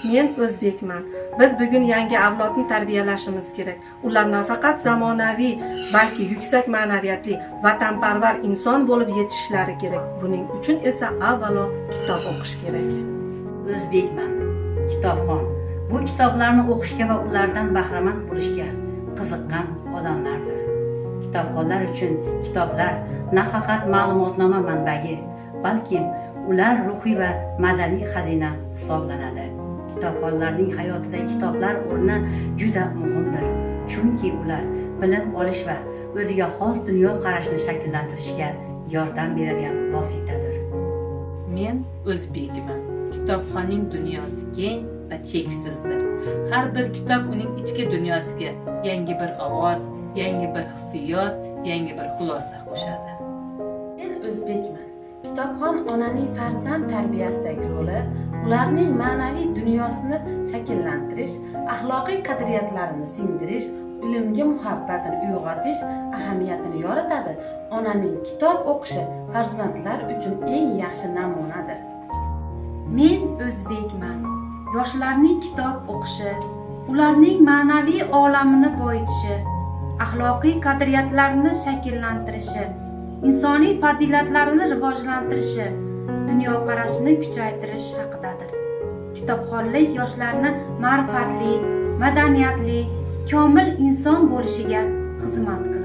Men o'zbekman. Biz bugun yangi avlodni tarbiyalashimiz kerak. Ular nafaqat zamonaviy, balki yuksak ma'naviyatli, vatanparvar inson bo'lib yetishishlari kerak. Buning uchun esa avvalo kitob o'qish kerak. O'zbekman. Kitobxon. Bu kitoblarni o'qishga va ulardan bahramand bo'lishga qiziqqan odamlardir. Kitobxonlar uchun kitoblar nafaqat ma'lumotnoma manbai, balki ular ruhiy va madaniy xazina hisoblanadi. Kitobxonlarning hayotida kitoblar o'rni juda muhimdir, chunki ular bilim olish va o'ziga xos dunyo qarashni shakllantirishga yordam beradigan vositadir. Men o'zbekman. Kitobxonning dunyosi keng va cheksizdir. Har bir kitob uning ichki dunyosiga yangi bir ovoz, yangi bir hissiyot, yangi bir xulosa qo'shadi. Men o'zbekman. Kitobxon onaning farzand tarbiyasidagi roli, ularning ma'naviy dunyosini shakllantirish, axloqiy qadriyatlarini singdirish, ilmga muhabbatini uyg'otish ahamiyatini yoritadi. Onaning kitob o'qishi farzandlar uchun eng yaxshi namunadir. Men o'zbekman. Yoshlarning kitob o'qishi, ularning ma'naviy olamini boyitishi, axloqiy qadriyatlarini shakllantirishi, insoniy fazilatlarini rivojlantirishi, dunyoqarashini kuchaytirish haqidadir. Kitobxonlik yoshlarni ma'rifatli, madaniyatli, komil inson bo'lishiga xizmat qiladi.